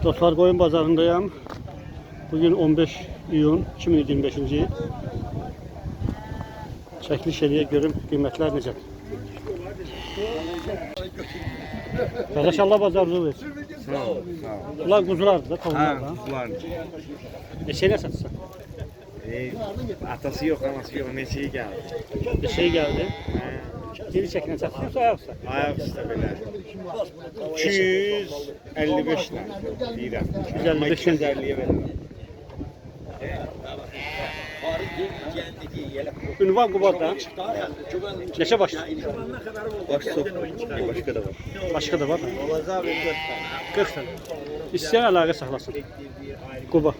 Dostlar, koyun bazarındayım. Bugün 15 iyun 2025. yıl. Çekiliş ediye görüm kıymetler necə? Kardeş, Allah bazarlığı versin. Sağ ol. Bunlar kuzulardı da, tavuklar da. Kuzular. Neçeye satırsan? Atası yok, anası yok. Neçeyi geldi? Neçeye geldi? Geri çekine satıyorsa ayaksa? Ayak üstə belə. 255 lira. Deyirəm. 255 lira. 250'ye verirəm. Ünvan Qubad'da. Neçə başlı? Baş çok. Başka da var. Başka da var mı? 40 tane. İsteyen əlaqə saxlasın. Quba.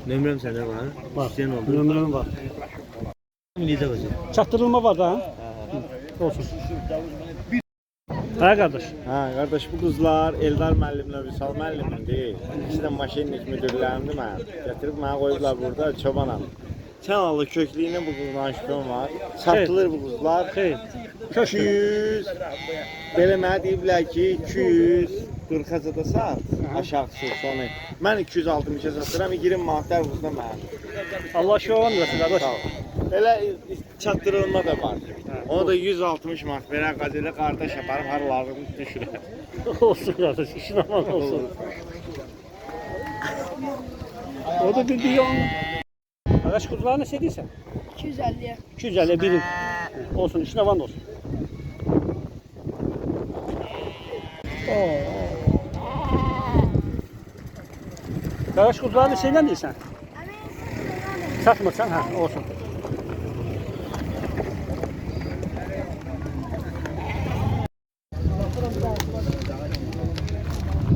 Nömrəm səndə var? Var. İstəyən oldu. Nömrəm var. Necə olacaq? Çatdırılma var da, ha? Olsun. Ha kardeş. Ha kardeş, bu kızlar Eldar müəllimlə Vüsal müəllimin deyil. İkisi də maşinlik müdürlərimdir mən. Gətirib mənə qoyublar burada, çobanam. Çanalı köklüyünə bu qızdan şübhəm var. Satılır bu qızlar. Xeyr. 200 belə mənə deyiblər ki 240 da sat. Aşağısı sonu. Mən 260-a satıram, 20 manatlar qızda mənim. Allah şovan versin kardeş. Sağ ol. Belə çatdırılma da var. Onu da 160 manat verən qazelə qardaş aparıb haralarını düşürər. Olsun kardeş, işin aman olsun. O da bildiği onu. Kardeş, kuzular ne sediysen? 250'ye. 250 birim. Olsun, işin aman olsun. Kardeş, kuzular ne şeyden değilsen? Satmasan, ha, olsun.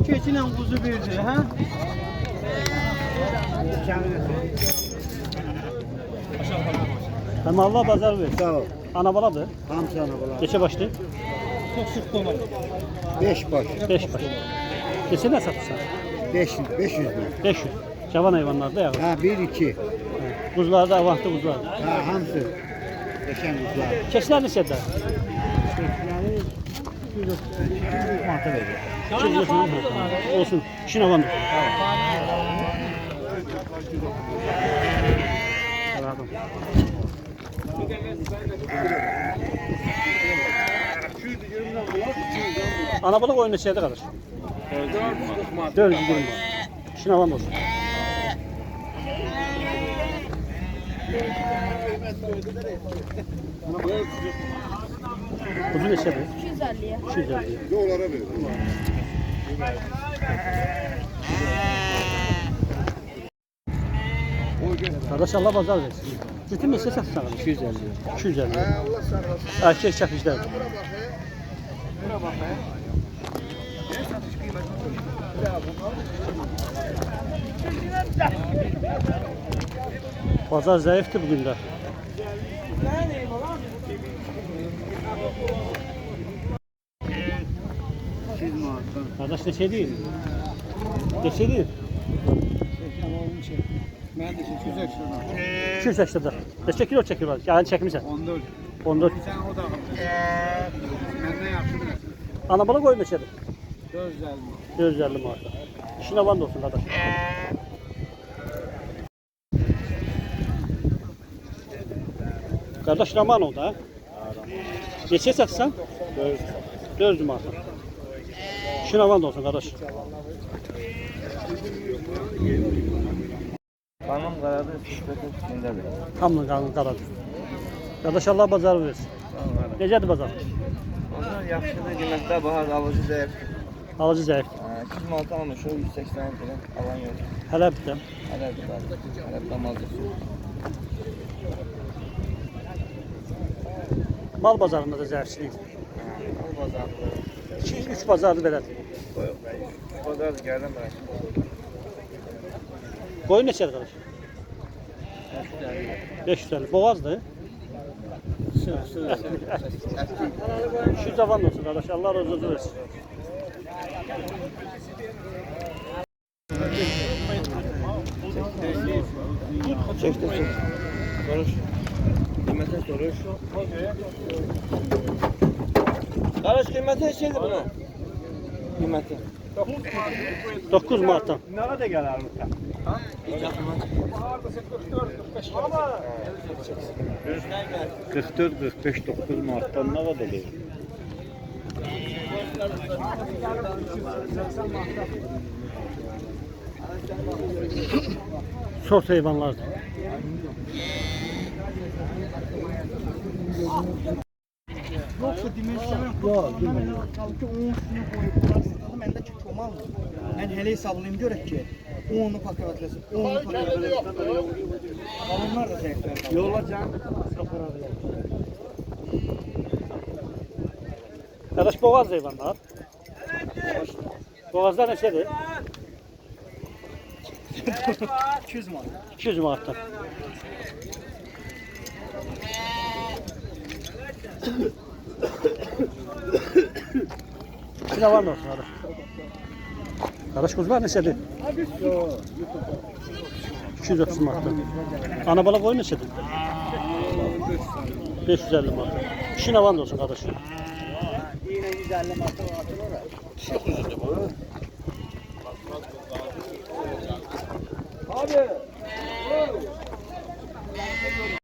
Keçiyle kuzu birdir, ha? Tamam, Allah bazar ver. Sağ ol. Ana baladır. Hamsi ana bala. Geçe başlı. Çok sık dolar. 5 baş. 5 baş. Geçe ne satırsan? 500 mi? 500. Cavan hayvanlarda ya. Ha 1-2. Kuzularda, avantlı kuzularda. Ha hamsi. Geçen kuzlar. Keçiler ne seder? Yani 200 manata veriyor. Olsun. İşin aman olsun. Ana balık oyunu şeyde kalır. 420 var. İşin aman olsun. Kuzu ne şeyde? 250'ye. 250. Dolara verir. Kardeş, Allah bazar versin. Bütün mesele satsan 250. 250. Allah sağ olsun. Erkek çapışlar. Pazar zayıftı bugün de. Kardeş, ne şey değil. Ne şey değil. Ben de 280. 280 lira. Ne kilo çekiyorlar? Yani çekmişsen. 14. 14. Sen o da ben ne yaptım? Ana balık oyunu şeyde. 450. 450 marka. İşin avan da olsun kardeş. Kardeş, Raman oldu ha. Neçeye satsan? 400 marka. İşin avan da olsun kardeş. Kanım qaradı, şübhəsiz içindədir. Hamlı kanun karadı. Kardeş, Allah bazar versin. Necədir bazar? Onlar yaxşıdır, qiymətlər bahar, alıcı zəif. Alıcı zəif. 200 manat almış, o 180 lira alan yox. Hələ bir də. Hələ damazdır. Mal bazarında da zəifçilik. Bu bazardır. 2-3 bazardır belədir. Bu bazardır, gəldim mən. Qoyun neçədir qardaş? 550. Boğazdır. Şu zaman olsun kardeş. Allah razı olsun versin. Çektim. Soruş. Kıymete soruş. Kardeş kıymeti şeydi bunu. Qiyməti. 9 manatdan. Nə qədər gələr bu? 44, 45, 9 Mart'tan ne kadar değil? Sos hayvanlardır. Yoksa dimensiyon yok. Deməli, ki 10 üstünü qoyub, məndə ki komal. Mən hələ hesablayım görək ki 10'u paketləsin. 10'u paketləsin. Onlar da zəiflər. Yola can sapıradı. Kardeş boğaz hayvanlar. Boğazlar neçədir? 200 manat. 200 manatdan. Bir de var mı olsun kardeş? Kardeş kuzular neçədir? 230 manatdan. Ana balık koyun neçədir? 550 manatdan. İşin avan da olsun kardeş. Yine 150 manat var. Dişi kuzudur bu.